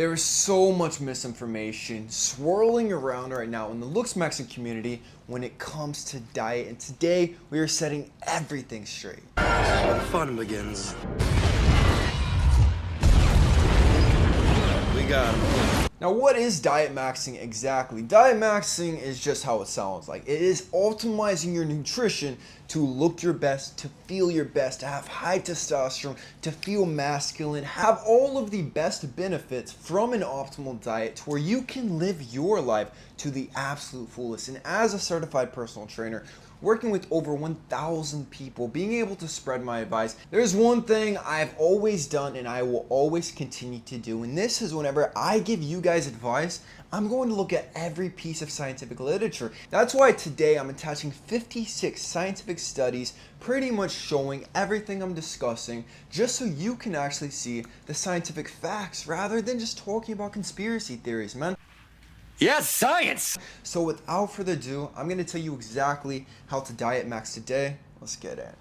There is so much misinformation swirling around right now in the looks maxing community when it comes to diet, and today we are setting everything straight. This is where the fun begins. We got him. Now, what is diet maxing exactly? Diet maxing is just how it sounds like. It is optimizing your nutrition to look your best, to feel your best, to have high testosterone, to feel masculine, have all of the best benefits from an optimal diet to where you can live your life to the absolute fullest. And as a certified personal trainer, working with over 1,000 people, being able to spread my advice, there's one thing I've always done and I will always continue to do, and this is whenever I give you guys advice, I'm going to look at every piece of scientific literature. That's why today I'm attaching 56 scientific studies pretty much showing everything I'm discussing, just so you can actually see the scientific facts rather than just talking about conspiracy theories, man. Yes, science! So without further ado, I'm going to tell you exactly how to diet max today. Let's get it.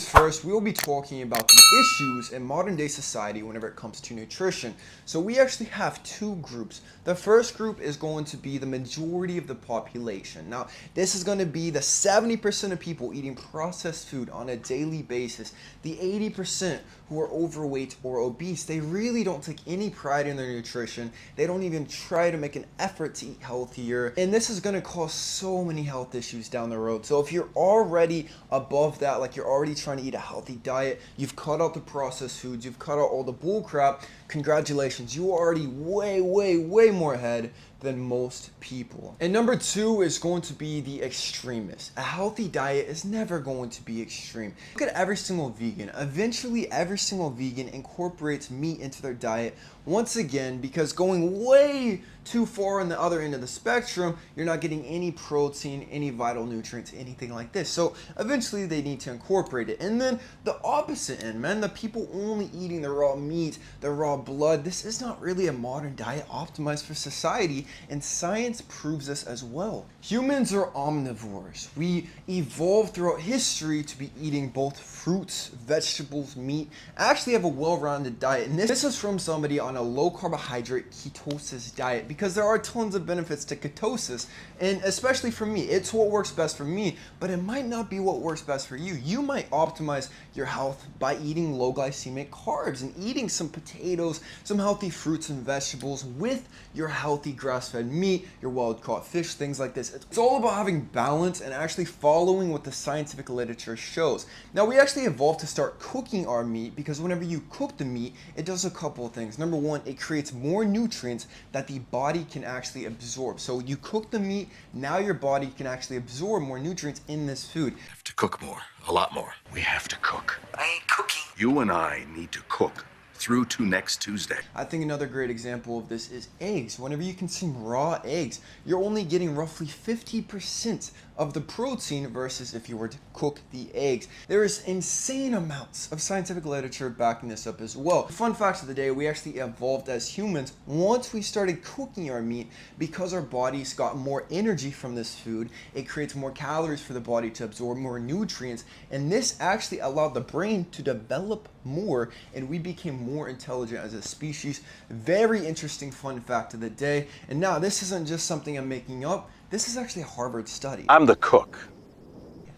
First, we will be talking about the issues in modern day society whenever it comes to nutrition. So we actually have two groups. The first group is going to be the majority of the population. Now, this is going to be the 70% of people eating processed food on a daily basis. The 80% who are overweight or obese, they really don't take any pride in their nutrition. They don't even try to make an effort to eat healthier. And this is going to cause so many health issues down the road. So if you're already above that, like you're already trying to eat a healthy diet, you've cut out the processed foods, you've cut out all the bull crap, congratulations, you are already way more ahead than most people. And number two is going to be the extremists. A healthy diet is never going to be extreme. Look at every single vegan. Eventually, every single vegan incorporates meat into their diet once again, because going way too far on the other end of the spectrum, you're not getting any protein, any vital nutrients, anything like this. So eventually they need to incorporate it. And then the opposite end, man, the people only eating the raw meat, the raw blood, this is not really a modern diet optimized for society, and science proves this as well. Humans are omnivores. We evolved throughout history to be eating both fruits, vegetables, meat, actually have a well-rounded diet. And this is from somebody on a low carbohydrate ketosis diet, because there are tons of benefits to ketosis, and especially for me, it's what works best for me, but it might not be what works best for you. You might optimize your health by eating low glycemic carbs and eating some potatoes, some healthy fruits and vegetables with your healthy grass-fed meat, your wild-caught fish, things like this. It's all about having balance and actually following what the scientific literature shows. Now, we actually evolved to start cooking our meat, because whenever you cook the meat, it does a couple of things. Number one, it creates more nutrients that the body can actually absorb. So you cook the meat, now your body can actually absorb more nutrients in this food. We have to cook more, a lot more. We have to cook. I ain't cooking. You and I need to cook through to next Tuesday. I think another great example of this is eggs. Whenever you consume raw eggs, you're only getting roughly 50% of the protein versus if you were to cook the eggs. There is insane amounts of scientific literature backing this up as well. Fun facts of the day, we actually evolved as humans once we started cooking our meat, because our bodies got more energy from this food. It creates more calories for the body to absorb, more nutrients, and this actually allowed the brain to develop more, and we became more intelligent as a species. Very interesting fun fact of the day. And now, this isn't just something I'm making up. This is actually a Harvard study. I'm the cook.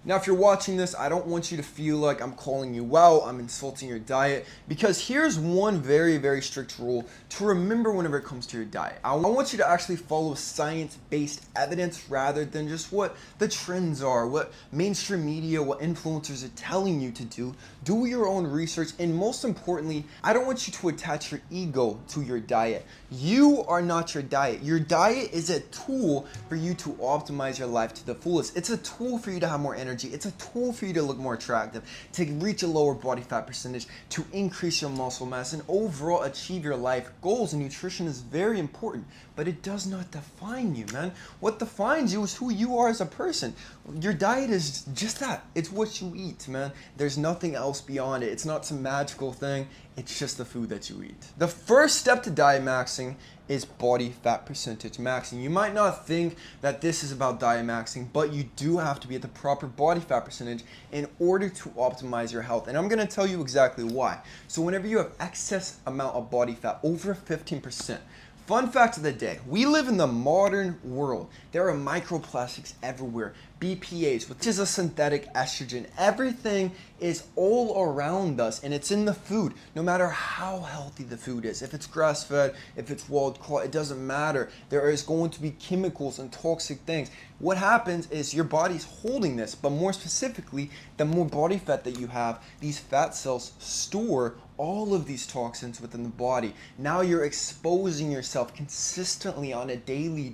Now, if you're watching this, I don't want you to feel like I'm calling you out, I'm insulting your diet, because here's one very strict rule to remember whenever it comes to your diet. I want you to actually follow science-based evidence rather than just what the trends are, what mainstream media, what influencers are telling you to do. Do your own research, and most importantly, I don't want you to attach your ego to your diet. You are not your diet. Your diet is a tool for you to optimize your life to the fullest. It's a tool for you to have more energy. It's a tool for you to look more attractive, to reach a lower body fat percentage, to increase your muscle mass, and overall achieve your life goals. And nutrition is very important, but it does not define you, man. What defines you is who you are as a person. Your diet is just that. It's what you eat, man. There's nothing else beyond it. It's not some magical thing. It's just the food that you eat. The first step to diet maxing is body fat percentage maxing. You might not think that this is about diet maxing, but you do have to be at the proper body fat percentage in order to optimize your health. And I'm going to tell you exactly why. So whenever you have excess amount of body fat, over 15%, fun fact of the day, we live in the modern world. There are microplastics everywhere, BPAs, which is a synthetic estrogen. Everything is all around us and it's in the food, no matter how healthy the food is. If it's grass-fed, if it's wild-caught, it doesn't matter. There is going to be chemicals and toxic things. What happens is your body's holding this, but more specifically, the more body fat that you have, these fat cells store all of these toxins within the body. Now you're exposing yourself consistently on a daily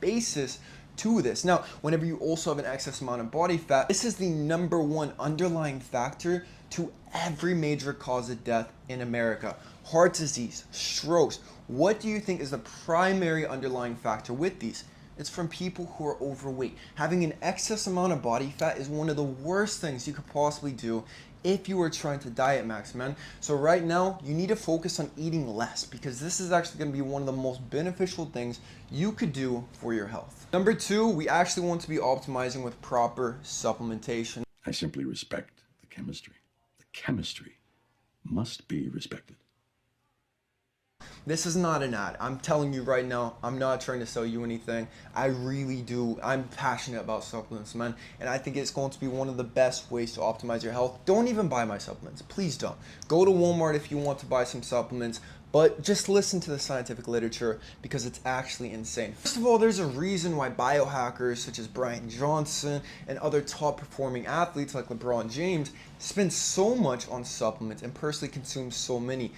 basis to this. Now, whenever you also have an excess amount of body fat, this is the #1 underlying factor to every major cause of death in America. Heart disease, strokes. What do you think is the primary underlying factor with these? It's from people who are overweight. Having an excess amount of body fat is one of the worst things you could possibly do if you are trying to diet max, man. So right now, you need to focus on eating less because this is actually going to be one of the most beneficial things you could do for your health. #2, we actually want to be optimizing with proper supplementation. I simply respect the chemistry. The chemistry must be respected. This is not an ad. I'm telling you right now, I'm not trying to sell you anything. I really do. I'm passionate about supplements, man. And I think it's going to be one of the best ways to optimize your health. Don't even buy my supplements. Please don't. Go to Walmart if you want to buy some supplements, but just listen to the scientific literature because it's actually insane. First of all, there's a reason why biohackers such as Brian Johnson and other top performing athletes like LeBron James spend so much on supplements and personally consume so many.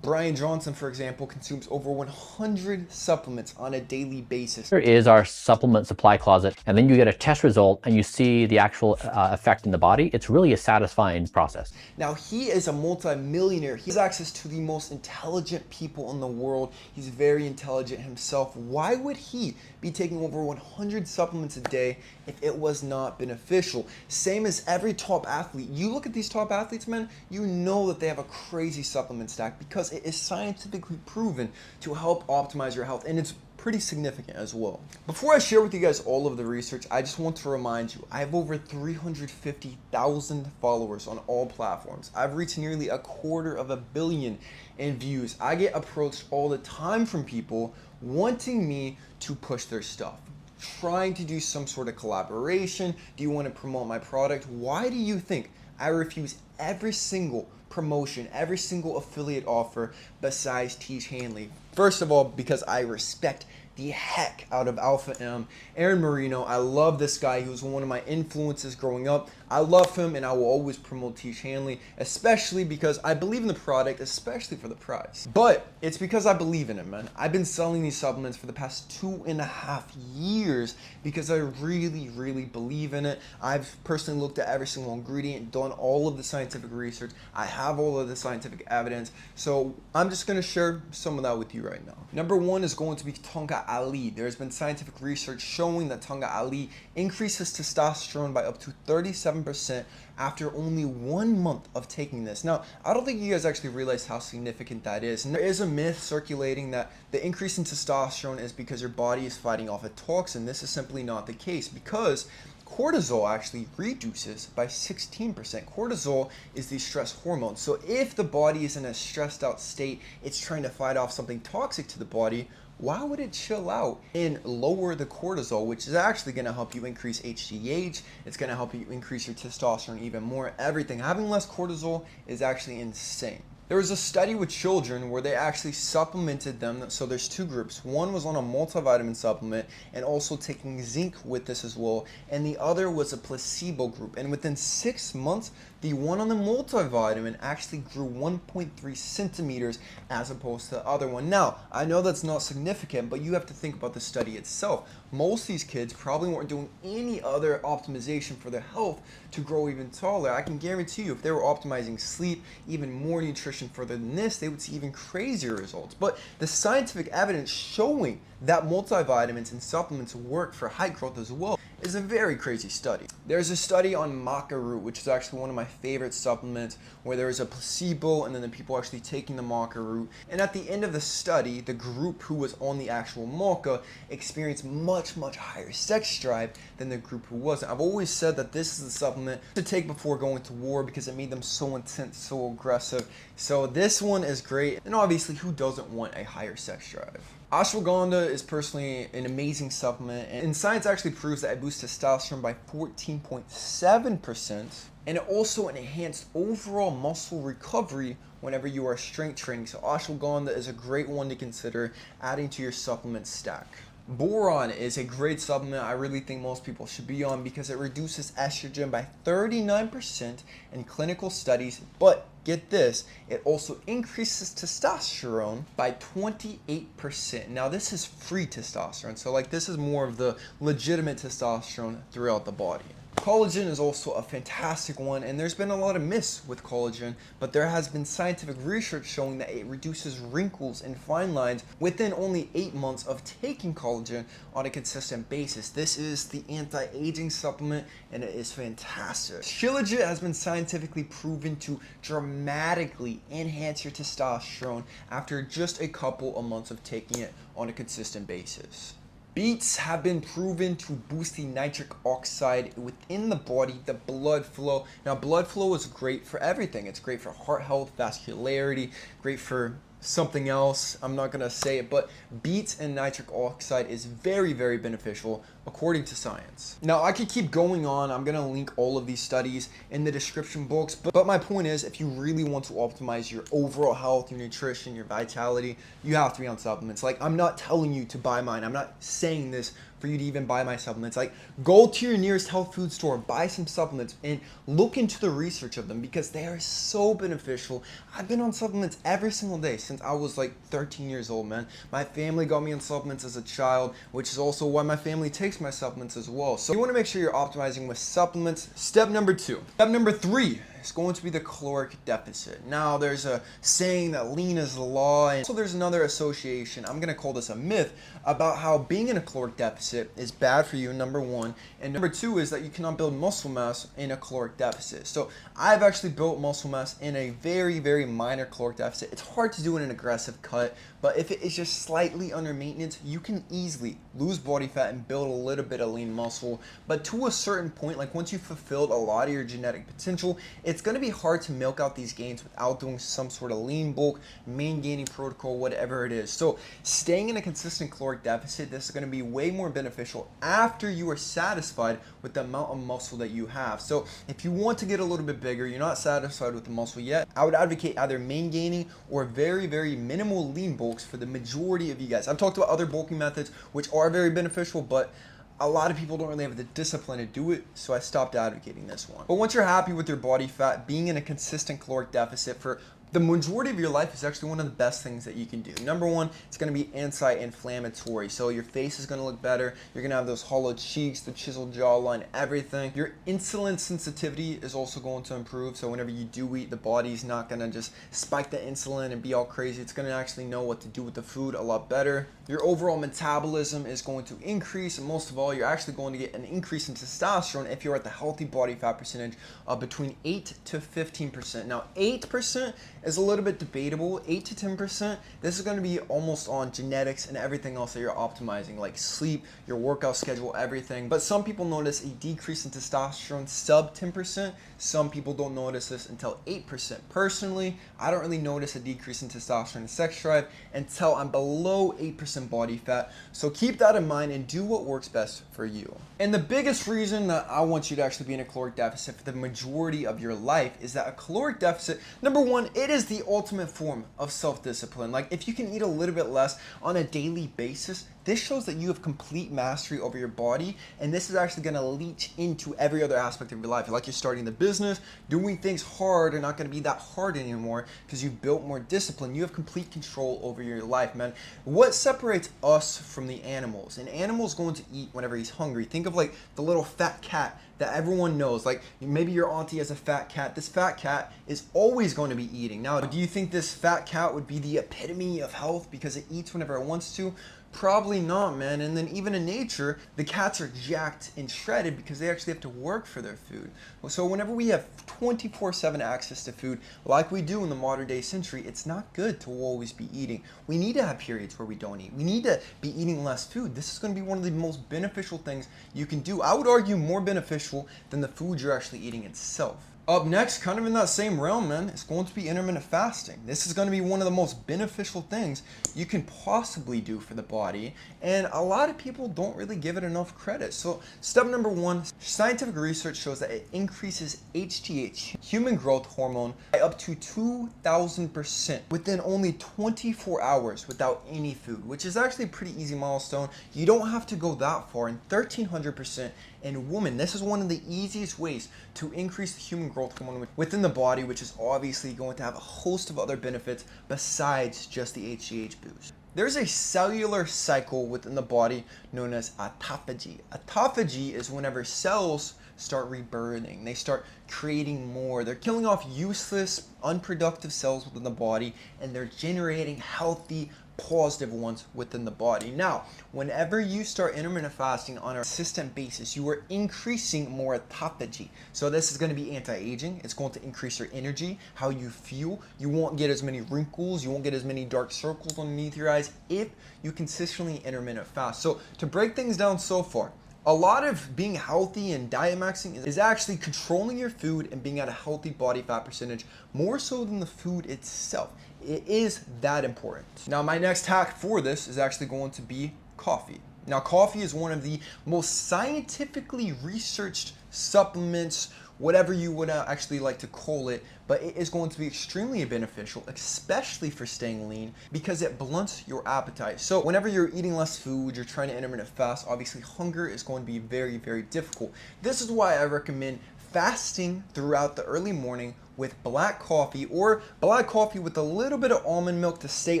Brian Johnson, for example, consumes over 100 supplements on a daily basis. Here is our supplement supply closet, and then you get a test result and you see the actual effect in the body. It's really a satisfying process. Now, he is a multi-millionaire. He has access to the most intelligent people in the world. He's very intelligent himself. Why would he be taking over 100 supplements a day if it was not beneficial? Same as every top athlete. You look at these top athletes, man, you know that they have a crazy supplement stack because it is scientifically proven to help optimize your health, and it's pretty significant as well. Before I share with you guys all of the research, I just want to remind you, I have over 350,000 followers on all platforms. I've reached nearly 250 million in views. I get approached all the time from people wanting me to push their stuff, trying to do some sort of collaboration. Do you want to promote my product? Why do you think I refuse every single promotion, every single affiliate offer besides Teach Hanley? First of all, because I respect the heck out of Alpha M. Aaron Marino, I love this guy. He was one of my influences growing up. I love him and I will always promote Teach Hanley, especially because I believe in the product, especially for the price. But it's because I believe in it, man. I've been selling these supplements for the past 2.5 years because I really believe in it. I've personally looked at every single ingredient, done all of the scientific research. I have all of the scientific evidence. So I'm just going to share some of that with you right now. #1 is going to be Tonga Ali. There's been scientific research showing that Tonga Ali increases testosterone by up to 37% after only 1 month of taking this. Now, I don't think you guys actually realize how significant that is. And there is a myth circulating that the increase in testosterone is because your body is fighting off a toxin. This is simply not the case because cortisol actually reduces by 16%. Cortisol is the stress hormone. So if the body is in a stressed out state, it's trying to fight off something toxic to the body, why would it chill out and lower the cortisol, which is actually going to help you increase HGH. It's going to help you increase your testosterone even more. Everything. Having less cortisol is actually insane. There was a study with children where they actually supplemented them. So there's two groups. One was on a multivitamin supplement and also taking zinc with this as well. And the other was a placebo group. And within 6 months, the one on the multivitamin actually grew 1.3 centimeters as opposed to the other one. Now, I know that's not significant, but you have to think about the study itself. Most of these kids probably weren't doing any other optimization for their health to grow even taller. I can guarantee you if they were optimizing sleep, even more nutrition further than this, they would see even crazier results. But the scientific evidence showing that multivitamins and supplements work for height growth as well is a very crazy study. There's a study on maca root, which is actually one of my favorite supplements, where there was a placebo and then the people actually taking the maca root. And at the end of the study, the group who was on the actual maca experienced much higher sex drive than the group who wasn't. I've always said that this is the supplement to take before going to war because it made them so intense, so aggressive. So this one is great. And obviously, who doesn't want a higher sex drive? Ashwagandha is personally an amazing supplement, and science actually proves that it boosts testosterone by 14.7%, and it also enhanced overall muscle recovery whenever you are strength training. So ashwagandha is a great one to consider adding to your supplement stack. Boron is a great supplement I really think most people should be on because it reduces estrogen by 39% in clinical studies, but get this, it also increases testosterone by 28%. Now this is free testosterone, so like this is more of the legitimate testosterone throughout the body. Collagen is also a fantastic one, and there's been a lot of myths with collagen, but there has been scientific research showing that it reduces wrinkles and fine lines within only 8 months of taking collagen on a consistent basis. This is the anti-aging supplement, and it is fantastic. Shilajit has been scientifically proven to dramatically enhance your testosterone after just a couple of months of taking it on a consistent basis. Beets have been proven to boost the nitric oxide within the body, the blood flow. Now, blood flow is great for everything. It's great for heart health, vascularity, great for something else. I'm not going to say it, but beets and nitric oxide is very beneficial according to science. Now, I could keep going on. I'm going to link all of these studies in the description box, but my point is, if you really want to optimize your overall health, your nutrition, your vitality, you have to be on supplements. Like, I'm not telling you to buy mine. I'm not saying this for you to even buy my supplements. Like, go to your nearest health food store, buy some supplements, and look into the research of them because they are so beneficial. I've been on supplements every single day since I was like 13 years old, man. My family got me on supplements as a child, which is also why my family takes my supplements as well. So you want to make sure you're optimizing with supplements. Step number 2. Step number 3 is going to be the caloric deficit. Now, there's a saying that lean is the law, and so there's another association, I'm going to call this a myth, about how being in a caloric deficit is bad for you, number 1, and number 2 is that you cannot build muscle mass in a caloric deficit. So I've actually built muscle mass in a very minor caloric deficit. It's hard to do in an aggressive cut, but if it is just slightly under maintenance, you can easily lose body fat and build a little bit of lean muscle. But to a certain point, like once you've fulfilled a lot of your genetic potential, it's going to be hard to milk out these gains without doing some sort of lean bulk, main gaining protocol, whatever it is. So staying in a consistent caloric deficit, this is going to be way more beneficial after you are satisfied with the amount of muscle that you have. So if you want to get a little bit bigger, you're not satisfied with the muscle yet, I would advocate either main gaining or very minimal lean bulks for the majority of you guys. I've talked about other bulking methods which are very beneficial, but a lot of people don't really have the discipline to do it, so I stopped advocating this one. But once you're happy with your body fat, being in a consistent caloric deficit for the majority of your life is actually one of the best things that you can do. Number 1, it's going to be anti-inflammatory. So your face is going to look better. You're going to have those hollow cheeks, the chiseled jawline, everything. Your insulin sensitivity is also going to improve. So whenever you do eat, the body's not going to just spike the insulin and be all crazy. It's going to actually know what to do with the food a lot better. Your overall metabolism is going to increase, and most of all, you're actually going to get an increase in testosterone if you're at the healthy body fat percentage of between 8 to 15%. Now, 8% is a little bit debatable. 8 to 10%, this is going to be almost on genetics and everything else that you're optimizing, like sleep, your workout schedule, everything. But some people notice a decrease in testosterone sub 10%. Some people don't notice this until 8%. Personally, I don't really notice a decrease in testosterone and sex drive until I'm below 8% body fat. So keep that in mind and do what works best for you. And the biggest reason that I want you to actually be in a caloric deficit for the majority of your life is that a caloric deficit, number 1, it is the ultimate form of self-discipline. Like, if you can eat a little bit less on a daily basis, this shows that you have complete mastery over your body, and this is actually going to leach into every other aspect of your life. Like, you're starting the business, doing things hard are not going to be that hard anymore because you've built more discipline. You have complete control over your life, man. What separates us from the animals? An animal's going to eat whenever he's hungry. Think of like the little fat cat that everyone knows. Like, maybe your auntie has a fat cat. This fat cat is always going to be eating. Now, do you think this fat cat would be the epitome of health because it eats whenever it wants to? Probably not, man. And then even in nature, the cats are jacked and shredded because they actually have to work for their food. So whenever we have 24/7 access to food, like we do in the modern day century, it's not good to always be eating. We need to have periods where we don't eat. We need to be eating less food. This is going to be one of the most beneficial things you can do. I would argue more beneficial than the food you're actually eating itself. Up next, kind of in that same realm, man, it's going to be intermittent fasting. This is going to be one of the most beneficial things you can possibly do for the body, and a lot of people don't really give it enough credit. So step number one, scientific research shows that it increases HGH, human growth hormone, by up to 2,000% within only 24 hours without any food, which is actually a pretty easy milestone. You don't have to go that far, and 1,300% in women. This is one of the easiest ways to increase the human growth hormone within the body, which is obviously going to have a host of other benefits besides just the HGH boost. There's a cellular cycle within the body known as autophagy. Autophagy is whenever cells start rebirthing. They start creating more. They're killing off useless, unproductive cells within the body, and they're generating healthy, positive ones within the body. Now, whenever you start intermittent fasting on a consistent basis, you are increasing more autophagy. So this is going to be anti-aging. It's going to increase your energy, how you feel. You won't get as many wrinkles. You won't get as many dark circles underneath your eyes if you consistently intermittent fast. So to break things down so far, a lot of being healthy and Dietmaxxing is actually controlling your food and being at a healthy body fat percentage more so than the food itself. It is that important. Now, my next hack for this is actually going to be coffee. Now, coffee is one of the most scientifically researched supplements, whatever you would actually like to call it, but it is going to be extremely beneficial, especially for staying lean, because it blunts your appetite. So whenever you're eating less food, you're trying to intermittent fast, obviously hunger is going to be very, very difficult. This is why I recommend fasting throughout the early morning with black coffee, or black coffee with a little bit of almond milk to stay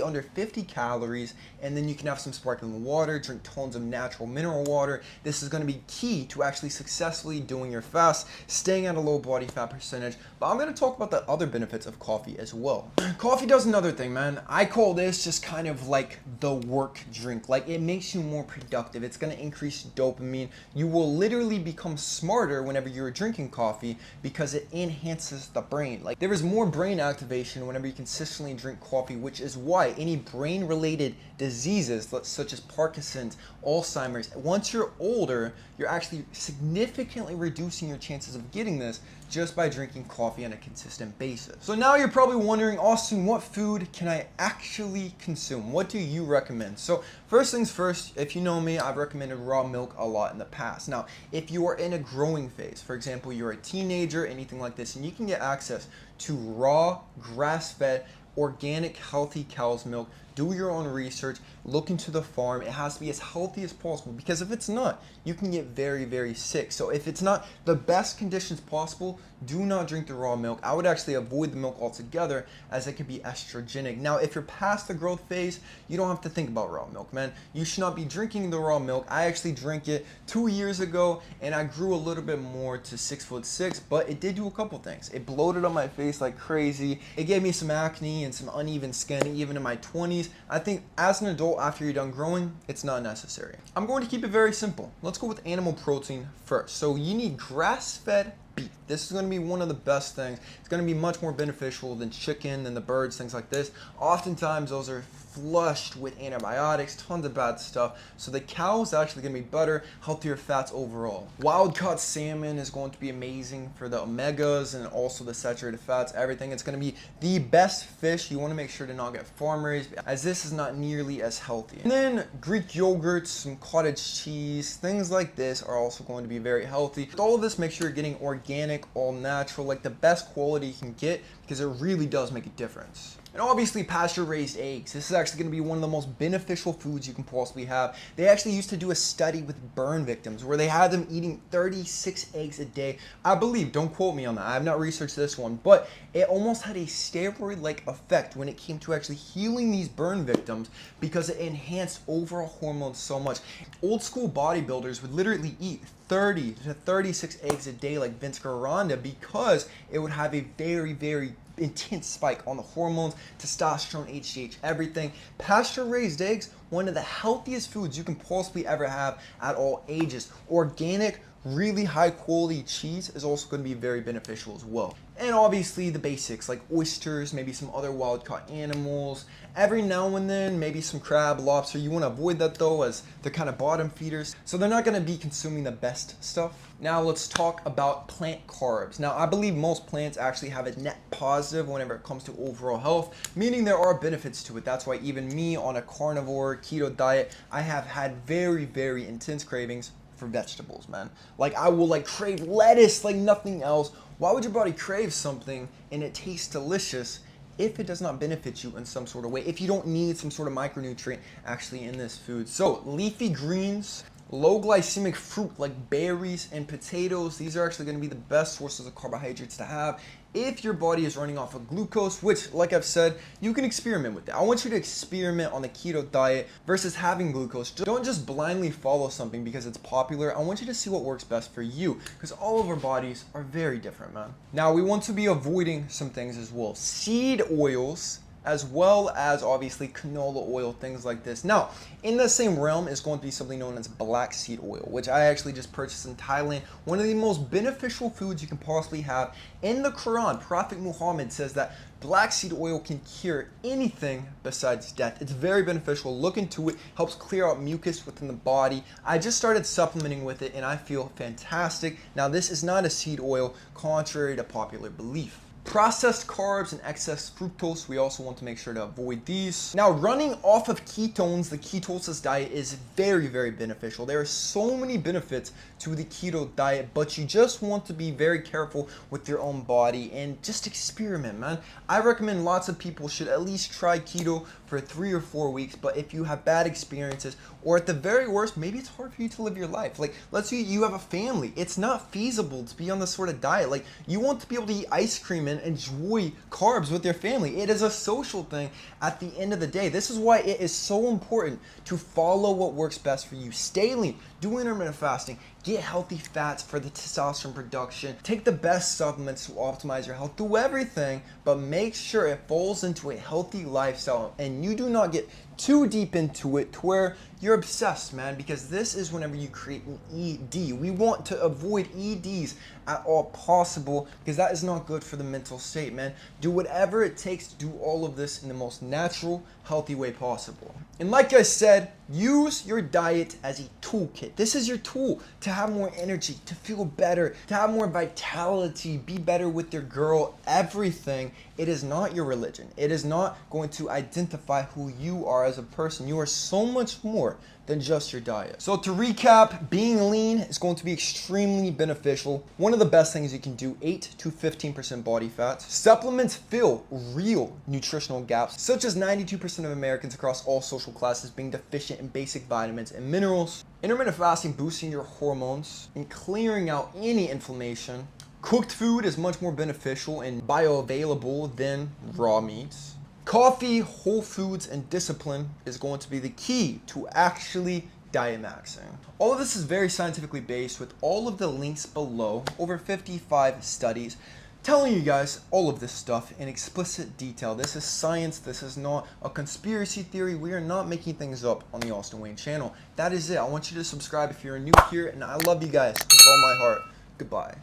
under 50 calories, and then you can have some sparkling water, drink tons of natural mineral water. This is going to be key to actually successfully doing your fast, staying at a low body fat percentage. But I'm going to talk about the other benefits of coffee as well. Coffee does another thing, man. I call this just kind of like the work drink. Like, it makes you more productive. It's going to increase dopamine. You will literally become smarter whenever you're drinking coffee because it enhances the brain. Like, there is more brain activation whenever you consistently drink coffee, which is why any brain-related diseases such as Parkinson's, Alzheimer's, once you're older, you're actually significantly reducing your chances of getting this just by drinking coffee on a consistent basis. So now you're probably wondering, Austin, what food can I actually consume? What do you recommend? So first things first, if you know me, I've recommended raw milk a lot in the past. Now, if you are in a growing phase, for example, you're a teenager, anything like this, and you can get access to raw, grass-fed, organic, healthy cow's milk, do your own research, look into the farm. It has to be as healthy as possible, because if it's not, you can get very, very sick. So if it's not the best conditions possible, do not drink the raw milk. I would actually avoid the milk altogether, as it can be estrogenic. Now, if you're past the growth phase, you don't have to think about raw milk, man. You should not be drinking the raw milk. I actually drank it 2 years ago, and I grew a little bit more to 6'6", but it did do a couple things. It bloated on my face like crazy. It gave me some acne and some uneven skin, even in my 20s. I think as an adult, after you're done growing, it's not necessary. I'm going to keep it very simple. Let's go with animal protein first. So you need grass-fed beef. This is going to be one of the best things. It's going to be much more beneficial than chicken, than the birds, things like this. Oftentimes, those are flushed with antibiotics, tons of bad stuff. So the cow is actually going to be better, healthier fats overall. Wild-caught salmon is going to be amazing for the omegas and also the saturated fats, everything. It's going to be the best fish. You want to make sure to not get farm-raised, as this is not nearly as healthy. And then Greek yogurt, some cottage cheese, things like this are also going to be very healthy. With all of this, make sure you're getting organic, all natural, like the best quality you can get, because it really does make a difference. And obviously, pasture-raised eggs. This is actually going to be one of the most beneficial foods you can possibly have. They actually used to do a study with burn victims where they had them eating 36 eggs a day. I believe, don't quote me on that, I have not researched this one, but it almost had a steroid-like effect when it came to actually healing these burn victims, because it enhanced overall hormones so much. Old school bodybuilders would literally eat 30 to 36 eggs a day like Vince Gironda, because it would have a very, very intense spike on the hormones, testosterone, HGH, everything. Pasture-raised eggs, one of the healthiest foods you can possibly ever have at all ages. Organic, really high quality cheese is also going to be very beneficial as well. And obviously the basics like oysters, maybe some other wild caught animals. Every now and then, maybe some crab, lobster. You want to avoid that though, as they're kind of bottom feeders. So they're not going to be consuming the best stuff. Now let's talk about plant carbs. Now I believe most plants actually have a net positive whenever it comes to overall health, meaning there are benefits to it. That's why even me on a carnivore keto diet, I have had very, very intense cravings for vegetables, man. Like I will like crave lettuce like nothing else. Why would your body crave something and it tastes delicious if it does not benefit you in some sort of way, if you don't need some sort of micronutrient actually in this food? So leafy greens, low glycemic fruit like berries and potatoes, these are actually going to be the best sources of carbohydrates to have if your body is running off of glucose, which, like I've said, you can experiment with that. I want you to experiment on the keto diet versus having glucose. Don't just blindly follow something because it's popular. I want you to see what works best for you, because all of our bodies are very different, man. Now, we want to be avoiding some things as well. Seed oils, as well as obviously canola oil, things like this. Now, in the same realm is going to be something known as black seed oil, which I actually just purchased in Thailand. One of the most beneficial foods you can possibly have. In the Quran, Prophet Muhammad says that black seed oil can cure anything besides death. It's very beneficial. Look into it. Helps clear out mucus within the body. I just started supplementing with it and I feel fantastic. Now, this is not a seed oil, contrary to popular belief. Processed carbs and excess fructose, we also want to make sure to avoid these. Now, running off of ketones, the ketosis diet is very, very beneficial. There are so many benefits to the keto diet, but you just want to be very careful with your own body and just experiment, man. I recommend lots of people should at least try keto for 3 or 4 weeks, but if you have bad experiences, or at the very worst, maybe it's hard for you to live your life. Like, let's say you have a family. It's not feasible to be on this sort of diet. Like, you want to be able to eat ice cream and enjoy carbs with your family. It is a social thing at the end of the day. This is why it is so important to follow what works best for you. Stay lean, do intermittent fasting, get healthy fats for the testosterone production, take the best supplements to optimize your health, do everything, but make sure it falls into a healthy lifestyle and you do not get too deep into it to where you're obsessed, man, because this is whenever you create an ED. We want to avoid EDs at all possible because that is not good for the mental state, man. Do whatever it takes to do all of this in the most natural, healthy way possible. And like I said, use your diet as a toolkit. This is your tool to have more energy, to feel better, to have more vitality, be better with your girl, everything. It is not your religion. It is not going to identify who you are as a person. You are so much more than just your diet. So to recap, being lean is going to be extremely beneficial. One of the best things you can do, 8 to 15% body fat. Supplements fill real nutritional gaps, such as 92% of Americans across all social classes being deficient in basic vitamins and minerals. Intermittent fasting boosting your hormones and clearing out any inflammation. Cooked food is much more beneficial and bioavailable than raw meats. Coffee, whole foods, and discipline is going to be the key to actually Dietmaxxing. All of this is very scientifically based with all of the links below, over 55 studies, telling you guys all of this stuff in explicit detail. This is science. This is not a conspiracy theory. We are not making things up on the Austin Wayne channel. That is it. I want you to subscribe if you're new here, and I love you guys with all my heart. Goodbye.